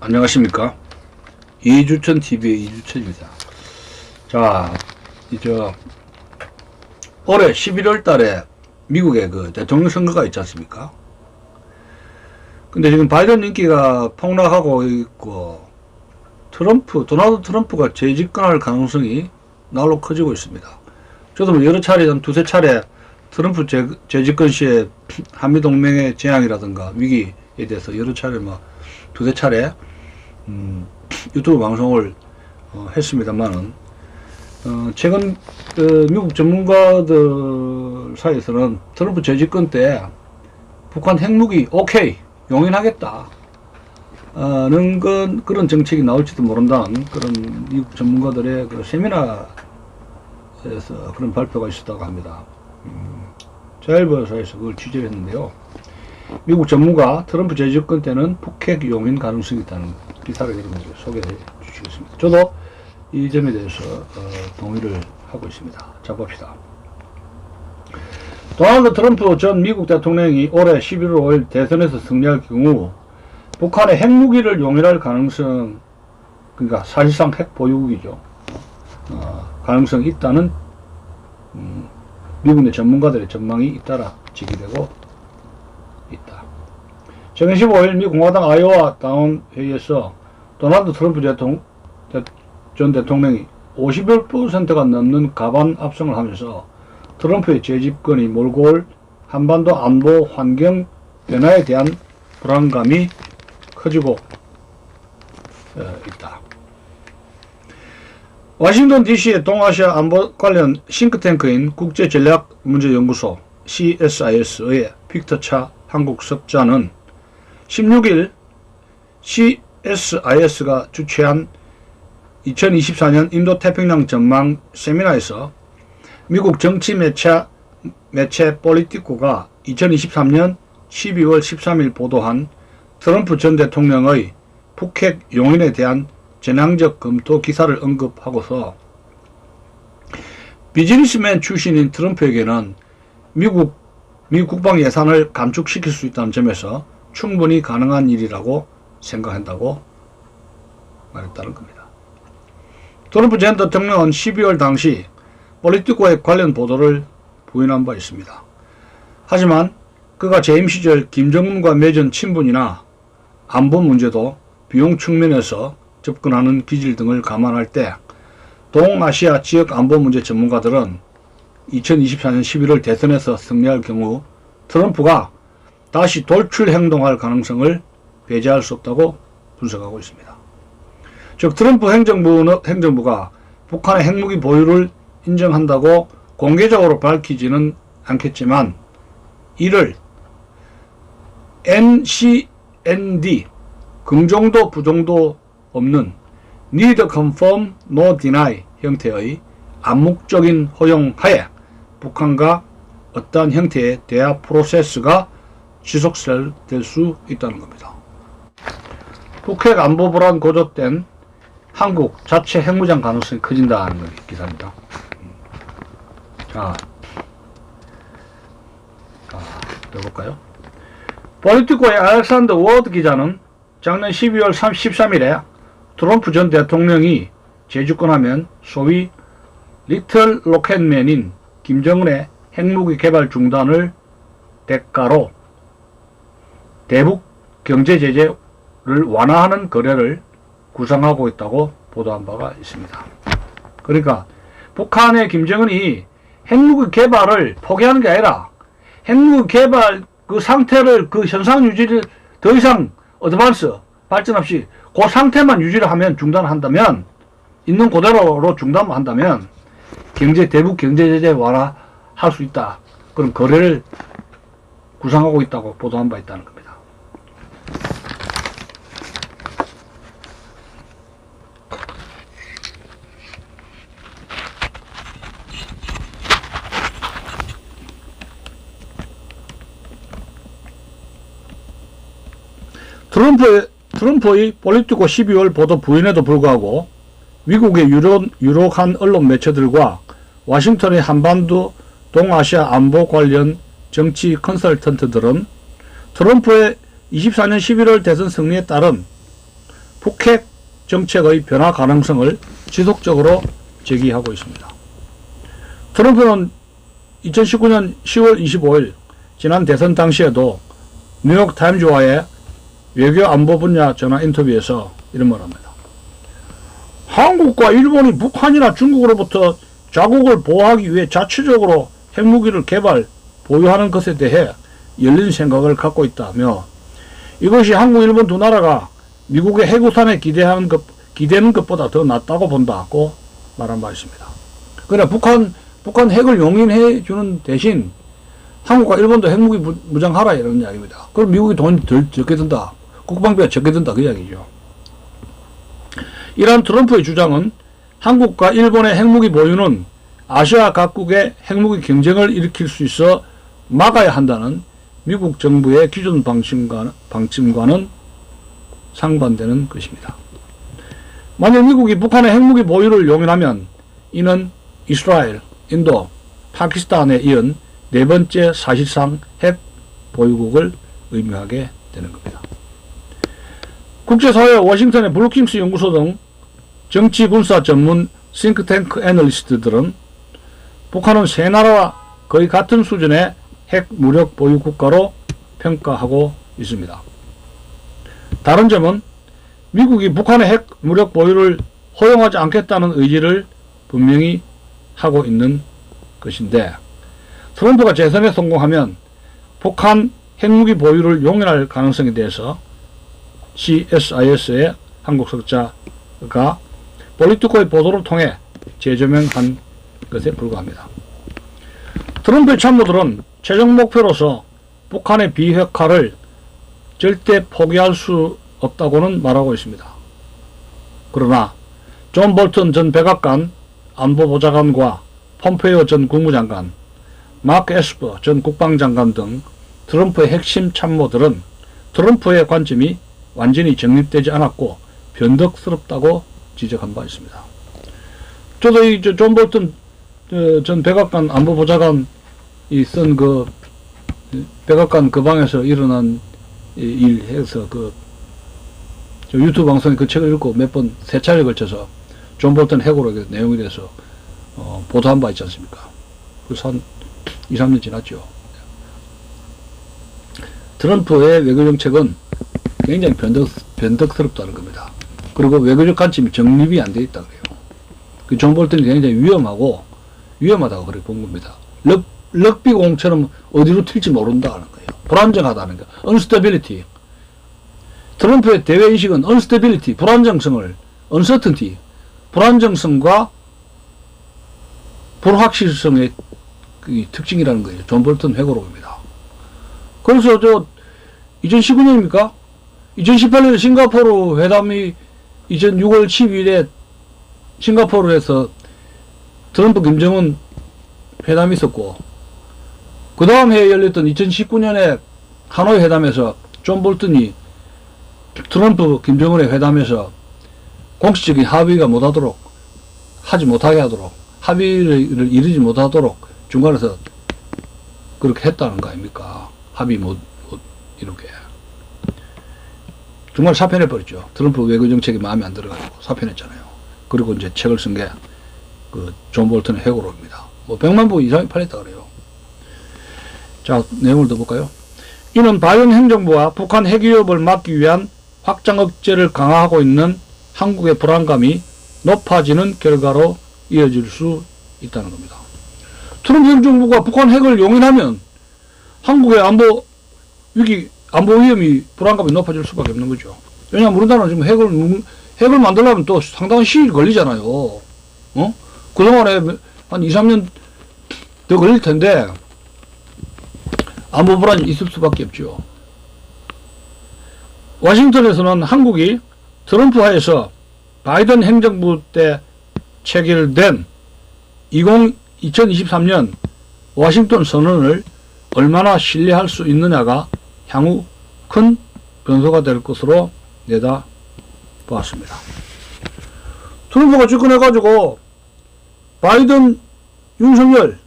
안녕하십니까. 이주천TV의 이주천입니다. 자, 올해 11월 달에 미국에 그 대통령 선거가 있지 않습니까? 근데 지금 바이든 인기가 폭락하고 있고, 도널드 트럼프가 재집권할 가능성이 날로 커지고 있습니다. 저도 뭐 여러 차례, 한 두세 차례 트럼프 재집권 시에 한미동맹의 재앙이라든가 위기에 대해서 여러 차례 두세 차례 유튜브 방송을 했습니다만은 최근 미국 전문가들 사이에서는 트럼프 재집권 때 북한 핵무기 오케이 용인하겠다 는 그런 정책이 나올지도 모른다는 그런 미국 전문가들의 그 세미나에서 그런 발표가 있었다고 합니다. 자일보에서 그걸 취재를 했는데요. 미국 전문가 트럼프 재집권 때는 북핵 용인 가능성이 있다는 기사를 여러분에게 소개해 주시겠습니다. 저도 이 점에 대해서 동의를 하고 있습니다. 자, 봅시다. 도널드 트럼프 전 미국 대통령이 올해 11월 5일 대선에서 승리할 경우 북한의 핵무기를 용인할 가능성, 그러니까 사실상 핵 보유국이죠. 가능성이 있다는 미국 내 전문가들의 전망이 잇따라지게 되고 있다. 최근 15일 미 공화당 아이오와 다운 회의에서 도널드 트럼프 전 대통령이 51%가 넘는 과반 압승을 하면서 트럼프의 재집권이 몰고 올 한반도 안보 환경 변화에 대한 불안감이 커지고 있다. 워싱턴 DC의 동아시아 안보 관련 싱크탱크인 국제전략문제연구소 CSIS의 빅터 차 한국석자는 16일 CSIS가 주최한 2024년 인도태평양 전망 세미나에서 미국 정치 매체 폴리티코가 2023년 12월 13일 보도한 트럼프 전 대통령의 북핵 용인에 대한 전향적 검토 기사를 언급하고서 비즈니스맨 출신인 트럼프에게는 미국 국방 예산을 감축시킬 수 있다는 점에서 충분히 가능한 일이라고 생각한다고 말했다는 겁니다. 트럼프 전 대통령은 12월 당시 폴리티코의 관련 보도를 부인한 바 있습니다. 하지만 그가 재임 시절 김정은과 맺은 친분이나 안보 문제도 비용 측면에서 접근하는 기질 등을 감안할 때 동아시아 지역 안보 문제 전문가들은 2024년 11월 대선에서 승리할 경우 트럼프가 다시 돌출 행동할 가능성을 배제할 수 없다고 분석하고 있습니다. 즉 트럼프 행정부가 북한의 핵무기 보유를 인정한다고 공개적으로 밝히지는 않겠지만 이를 NCND 긍정도 부정도 없는 Neither Confirm Nor Deny 형태의 암묵적인 허용하에 북한과 어떠한 형태의 대화 프로세스가 지속될 수 있다는 겁니다. 북핵 안보 불안 고조된 한국 자체 핵무장 가능성이 커진다는 기사입니다. 자, 해볼까요? 폴리티코의 알렉산더 워드 기자는 작년 12월 13일에 트럼프 전 대통령이 재집권하면 소위 리틀 로켓맨인 김정은의 핵무기 개발 중단을 대가로 대북 경제 제재를 완화하는 거래를 구상하고 있다고 보도한 바가 있습니다. 그러니까 북한의 김정은이 핵무기 개발을 포기하는 게 아니라 핵무기 개발 그 상태를 그 현상 유지를 더 이상 어드밴스 발전 없이 그 상태만 유지를 하면 중단한다면 있는 그대로로 중단한다면 대북 경제 제재 완화할 수 있다. 그런 거래를 구상하고 있다고 보도한 바 있다는 겁니다. 트럼프의 폴리티코 12월 보도 부인에도 불구하고 미국의 유력한 언론 매체들과 워싱턴의 한반도 동아시아 안보 관련 정치 컨설턴트들은 트럼프의 24년 11월 대선 승리에 따른 북핵 정책의 변화 가능성을 지속적으로 제기하고 있습니다. 트럼프는 2019년 10월 25일 지난 대선 당시에도 뉴욕 타임즈와의 외교 안보 분야 전화 인터뷰에서 이런 말을 합니다. 한국과 일본이 북한이나 중국으로부터 자국을 보호하기 위해 자체적으로 핵무기를 개발, 보유하는 것에 대해 열린 생각을 갖고 있다며 이것이 한국, 일본 두 나라가 미국의 핵우산에 기대는 것보다 더 낫다고 본다고 말한 바 있습니다. 그러나 북한 핵을 용인해 주는 대신 한국과 일본도 핵무기 무장하라 이런 이야기입니다. 그럼 미국이 돈이 덜 적게 든다. 국방비가 적게 든다 그 이야기죠. 이러한 트럼프의 주장은 한국과 일본의 핵무기 보유는 아시아 각국의 핵무기 경쟁을 일으킬 수 있어 막아야 한다는 미국 정부의 기존 방침과는 상반되는 것입니다. 만약 미국이 북한의 핵무기 보유를 용인하면 이는 이스라엘, 인도, 파키스탄에 이은 네 번째 사실상 핵 보유국을 의미하게 되는 겁니다. 국제사회 워싱턴의 브루킹스 연구소 등 정치 군사 전문 싱크탱크 애널리스트들은 북한은 세 나라와 거의 같은 수준의 핵 무력 보유 국가로 평가하고 있습니다. 다른 점은 미국이 북한의 핵 무력 보유를 허용하지 않겠다는 의지를 분명히 하고 있는 것인데 트럼프가 재선에 성공하면 북한 핵무기 보유를 용인할 가능성에 대해서 CSIS의 한국 석자가 폴리티코의 보도를 통해 재조명한 것에 불과합니다. 트럼프의 참모들은 최종 목표로서 북한의 비핵화를 절대 포기할 수 없다고는 말하고 있습니다. 그러나 존 볼턴 전 백악관 안보보좌관과 폼페이오 전 국무장관, 마크 에스퍼 전 국방장관 등 트럼프의 핵심 참모들은 트럼프의 관점이 완전히 정립되지 않았고 변덕스럽다고 지적한 바 있습니다. 저도 이 존 볼턴 전 백악관 안보보좌관이 쓴 그 백악관 그 방에서 일어난 일 해서 저 유튜브 방송에 그 책을 읽고 몇 번 세 차례에 걸쳐서 존 볼턴 핵으로 내용에 대해서 보도한 바 있지 않습니까? 그래서 한 2, 3년 지났죠. 트럼프의 외교 정책은 굉장히 변덕스럽다는 겁니다. 그리고 외교적 관점이 정립이 안 돼 있다 그래요. 그 존 볼턴이 굉장히 위험하다고 그렇게 본 겁니다. 럭비공처럼 어디로 튈지 모른다는 거예요. 불안정하다는 거. unstability. 트럼프의 대외인식은 unstability, 불안정성을, uncertainty, 불안정성과 불확실성의 그 특징이라는 거예요. 존 볼턴 회고록입니다. 그래서 2019년입니까? 2018년에 싱가포르 회담이 2006월 10일에 싱가포르에서 트럼프 김정은 회담이 있었고 그 다음 해에 열렸던 2019년에 하노이 회담에서 존 볼턴이 트럼프 김정은의 회담에서 공식적인 합의가 하지 못하게 하도록 합의를 이루지 못하도록 중간에서 그렇게 했다는 거 아닙니까? 합의 못 이렇게 정말 사표내버렸죠. 트럼프 외교정책이 마음에 안 들어가지고 사표냈잖아요. 그리고 이제 책을 쓴 게 그 존 볼턴의 회고록입니다. 뭐 100만 부 이상이 팔렸다 그래요. 자, 내용을 더 볼까요? 이는 바이든 행정부와 북한 핵 위협을 막기 위한 확장 억제를 강화하고 있는 한국의 불안감이 높아지는 결과로 이어질 수 있다는 겁니다. 트럼프 행정부가 북한 핵을 용인하면 한국의 안보 위험이 불안감이 높아질 수밖에 없는 거죠. 왜냐하면 우리나라는 지금 핵을 만들려면 또 상당한 시일이 걸리잖아요. 그동안에 한 2, 3년 더 걸릴 텐데 안보 불안이 있을 수밖에 없죠. 워싱턴에서는 한국이 트럼프 하에서 바이든 행정부 때 체결된 2023년 워싱턴 선언을 얼마나 신뢰할 수 있느냐가 향후 큰 변수가 될 것으로 내다보았습니다. 트럼프가 집권해가지고 바이든, 윤석열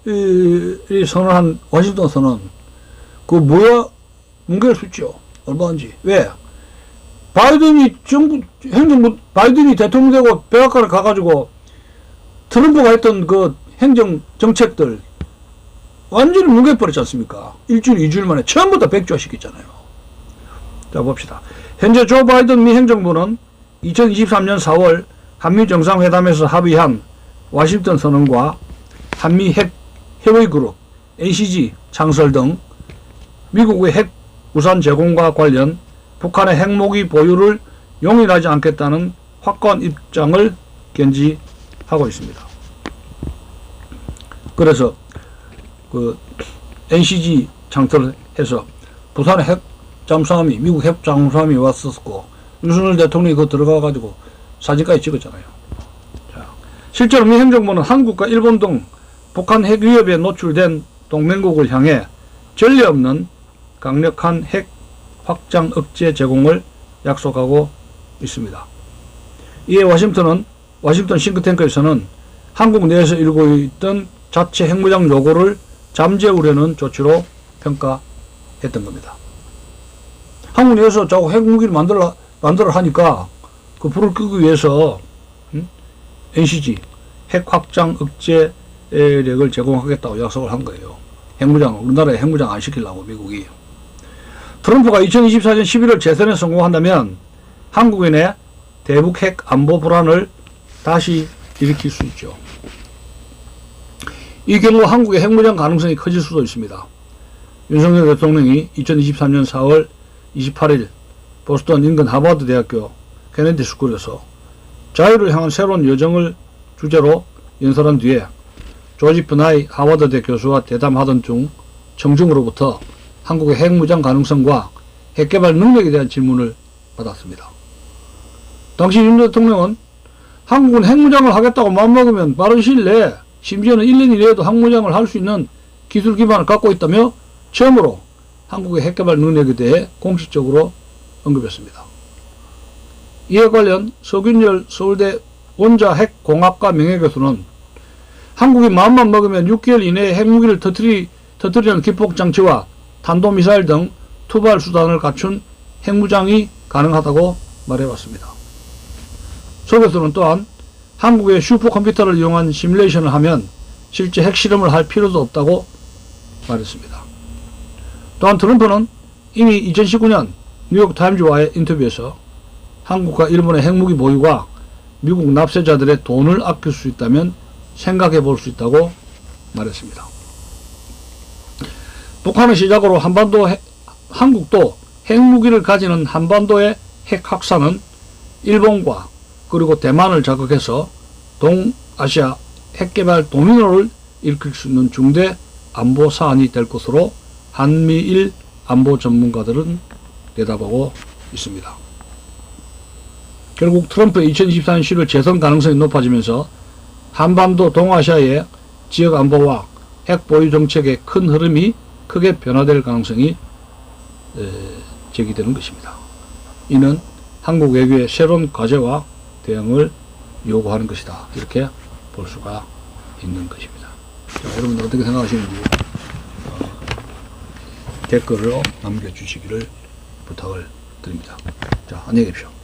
이 선언한 워싱턴 선언 그 뭐야 뭉개일 수 있죠. 얼마인지. 왜? 바이든이 대통령 되고 백악관을 가가지고 트럼프가 했던 그 행정 정책들 완전히 뭉개버렸지 않습니까? 일주일, 2주일 만에 처음부터 백지화시켰잖아요. 자, 봅시다. 현재 조 바이든 미 행정부는 2023년 4월 한미 정상회담에서 합의한 워싱턴 선언과 한미 핵 협의 그룹, NCG 창설 등 미국의 핵 우산 제공과 관련 북한의 핵무기 보유를 용인하지 않겠다는 확고한 입장을 견지하고 있습니다. 그래서 그 NCG 창설해서 부산에 핵 잠수함이 미국 핵 잠수함이 왔었고 윤석열 대통령이 그 들어가 가지고 사진까지 찍었잖아요. 자, 실제로 미 행정부는 한국과 일본 등 북한 핵 위협에 노출된 동맹국을 향해 전례 없는 강력한 핵 확장 억제 제공을 약속하고 있습니다. 이에 워싱턴 싱크탱크에서는 한국 내에서 일고 있던 자체 핵무장 요구를 잠재우려는 조치로 평가했던 겁니다. 한국 내에서 자꾸 핵무기를 만들어 하니까 그 불을 끄기 위해서 NCG 핵 확장 억제력을 제공하겠다고 약속을 한 거예요. 우리나라에 핵무장 안 시키려고 미국이. 트럼프가 2024년 11월 재선에 성공한다면 한국인의 대북 핵 안보 불안을 다시 일으킬 수 있죠. 이 경우 한국의 핵무장 가능성이 커질 수도 있습니다. 윤석열 대통령이 2023년 4월 28일 보스턴 인근 하버드 대학교 케네디 스쿨에서 자유를 향한 새로운 여정을 주제로 연설한 뒤에 조지프 나이 하버드대 교수와 대담하던 중 청중으로부터 한국의 핵무장 가능성과 핵개발 능력에 대한 질문을 받았습니다. 당시 윤 대통령은 한국은 핵무장을 하겠다고 마음먹으면 빠른 시일 내에 심지어는 1년 이내에도 핵무장을 할 수 있는 기술 기반을 갖고 있다며 처음으로 한국의 핵개발 능력에 대해 공식적으로 언급했습니다. 이에 관련 서균열 서울대 원자핵공학과 명예교수는 한국이 마음만 먹으면 6개월 이내에 핵무기를 터뜨리는 기폭장치와 탄도미사일 등 투발 수단을 갖춘 핵무장이 가능하다고 말해왔습니다. 서 교수는 또한 한국의 슈퍼컴퓨터를 이용한 시뮬레이션을 하면 실제 핵실험을 할 필요도 없다고 말했습니다. 또한 트럼프는 이미 2019년 뉴욕타임즈와의 인터뷰에서 한국과 일본의 핵무기 보유가 미국 납세자들의 돈을 아낄 수 있다면 생각해 볼 수 있다고 말했습니다. 북한을 시작으로 한국도 핵무기를 가지는 한반도의 핵 확산은 일본과 그리고 대만을 자극해서 동아시아 핵개발 도미노를 일으킬 수 있는 중대 안보 사안이 될 것으로 한미일 안보 전문가들은 내다보고 있습니다. 결국 트럼프의 2024년 10월 재선 가능성이 높아지면서 한반도 동아시아의 지역 안보와 핵 보유 정책의 큰 흐름이 크게 변화될 가능성이 제기되는 것입니다. 이는 한국 외교의 새로운 과제와 대응을 요구하는 것이다. 이렇게 볼 수가 있는 것입니다. 자, 여러분들 어떻게 생각하시는지 댓글로 남겨주시기를 부탁을 드립니다. 자, 안녕히 계십시오.